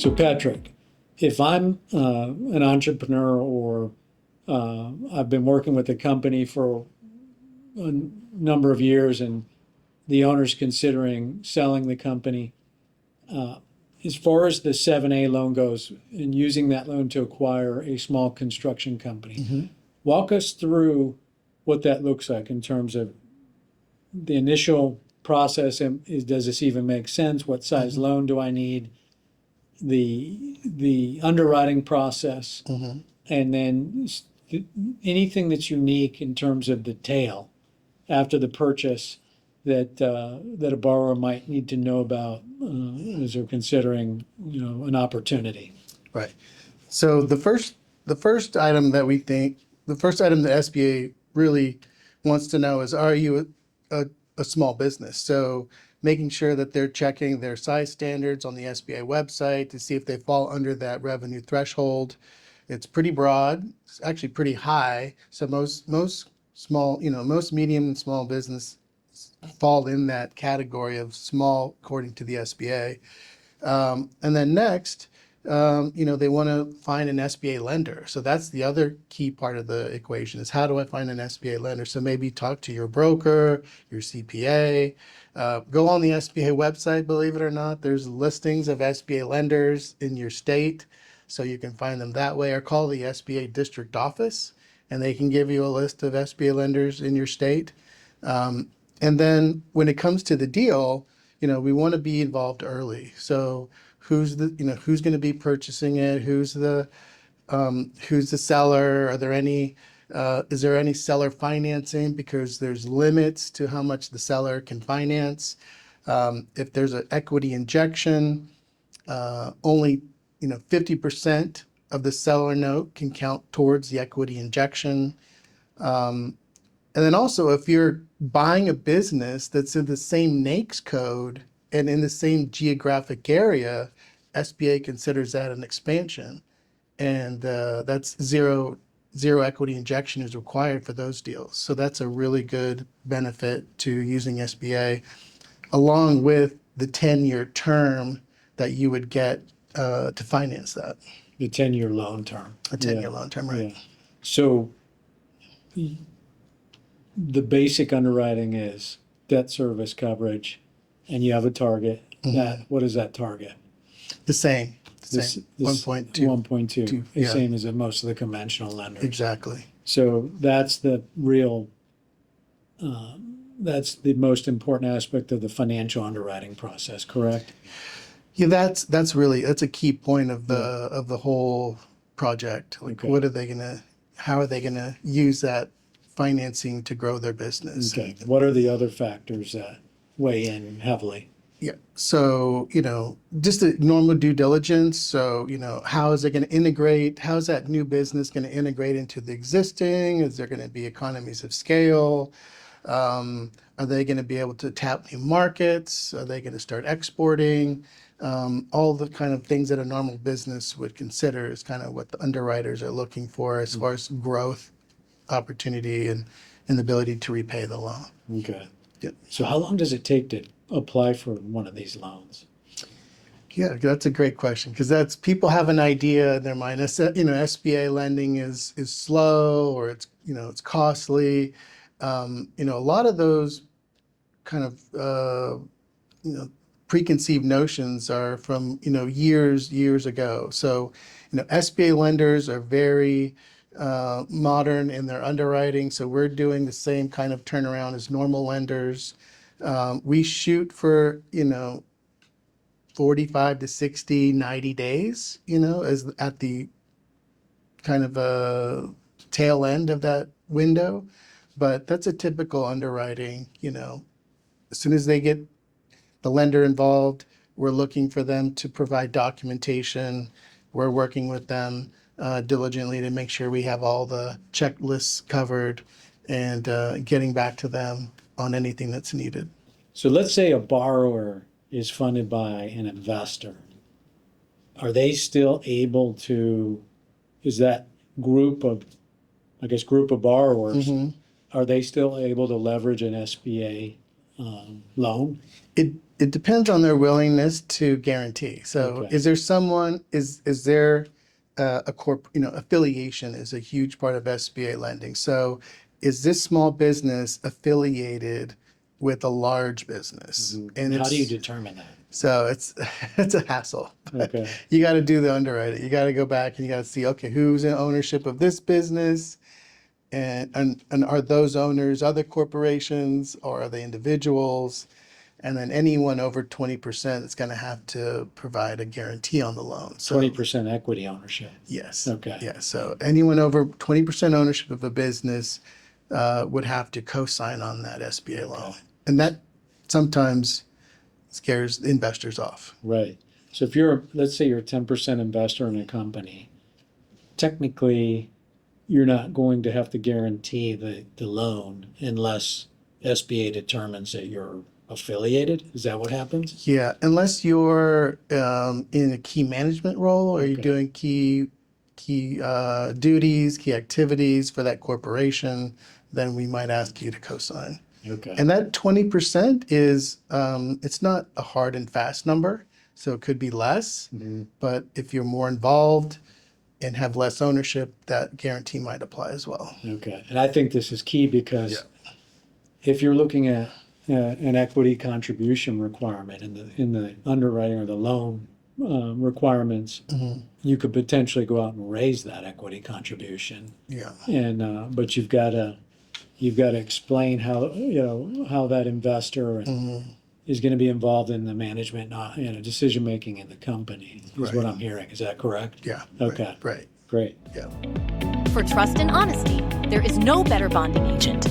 So Patrick, if I'm an entrepreneur or I've been working with a company for a number of years and the owner's considering selling the company, uh, as far as the 7A loan goes and using that loan to acquire a small construction company, hmm walk us through what that looks like in terms of the initial process. And does this even make sense? What size hmm loan do I need? The underwriting process, hmm and then anything that's unique in terms of the tail after the purchase that a borrower might need to know about as they're considering, an opportunity. Right. So the first item that we think, the first item the SBA really wants to know is, are you a small business? So making sure that they're checking their size standards on the SBA website to see if they fall under that revenue threshold. It's pretty broad. It's actually pretty high. So most small, most medium and small business fall in that category of small according to the SBA. And then next, they want to find an SBA lender. So that's the other key part of the equation is how do I find an SBA lender? So maybe talk to your broker, your CPA, go on the SBA website, believe it or not, there's listings of SBA lenders in your state. So you can find them that way or call the SBA district office and they can give you a list of SBA lenders in your state. And then when it comes to the deal, we want to be involved early. So who's going to be purchasing it? Who's the seller? Is there any seller financing? Because there's limits to how much the seller can finance. If there's an equity injection, only 50% of the seller note can count towards the equity injection. And then also, if you're buying a business that's in the same NAICS code and in the same geographic area, SBA considers that an expansion, and that's zero equity injection is required for those deals. So that's a really good benefit to using SBA, along with the 10-year term that you would get to finance that. The 10-year loan term. A 10-year loan term, right? Yeah. So the basic underwriting is debt service coverage, and you have a target. Mhm. What is that target? The same. This 1.2. 1.2, the Yeah, same as in most of the conventional lenders. exactly. So that's the most important aspect of the financial underwriting process, correct? Yeah, that's a key point of the Yeah. of the whole project. Like, Okay. how are they gonna use that financing to grow their business? Okay. What are the other factors that weigh in heavily? Yeah. So, just the normal due diligence. So, how is it going to integrate? How is that new business going to integrate into the existing? Is there going to be economies of scale? Are they going to be able to tap new markets? Are they going to start exporting? All the kind of things that a normal business would consider is kind of what the underwriters are looking for as far as growth opportunity and the ability to repay the loan. Okay. Yeah. So how long does it take to apply for one of these loans? Yeah, that's a great question because that's people have an idea in their mind. SBA lending is slow or it's costly. A lot of those kind of preconceived notions are from years ago. So SBA lenders are very modern in their underwriting. So we're doing the same kind of turnaround as normal lenders. We shoot for 45 to 60, 90 days, as at the kind of a tail end of that window. But that's a typical underwriting, as soon as they get the lender involved, we're looking for them to provide documentation. We're working with them diligently to make sure we have all the checklists covered and getting back to them on anything that's needed. So let's say a borrower is funded by an investor. Are they still able to, is that group of, group of borrowers, hmm are they still able to leverage an SBA loan? It It depends on their willingness to guarantee. So Okay. is there someone, is there a affiliation is a huge part of SBA lending. So is this small business affiliated with a large business? And How do you it's, determine that? so it's it's a hassle. Okay. You got to do the underwriting. You got to go back and you got to see, okay, who's in ownership of this business? And are those owners other corporations or are they individuals? And then anyone over 20% is going to have to provide a guarantee on the loan. So 20% equity ownership. yes. Okay. Yeah. So anyone over 20% ownership of a business would have to co-sign on that SBA loan. And that sometimes scares investors off. Right. So if let's say you're a 10% investor in a company, technically you're not going to have to guarantee the loan unless SBA determines that you're affiliated. Is that what happens? Yeah, unless you're in a key management role or you're Okay. doing key duties, key activities for that corporation, then we might ask you to co-sign. Okay. And that 20% is it's not a hard and fast number, so it could be less. Mhm. But if you're more involved and have less ownership, that guarantee might apply as well. Okay. And I think this is key because if you're looking at an equity contribution requirement in the underwriting or the loan requirements, you could potentially go out and raise that equity contribution. Yeah. And but you've got to explain how that investor is going to be involved in the management, decision making in the company. Is Right. what I'm hearing. Is that correct? Yeah. Okay. Right. Great. Yeah. For trust and honesty, there is no better bonding agent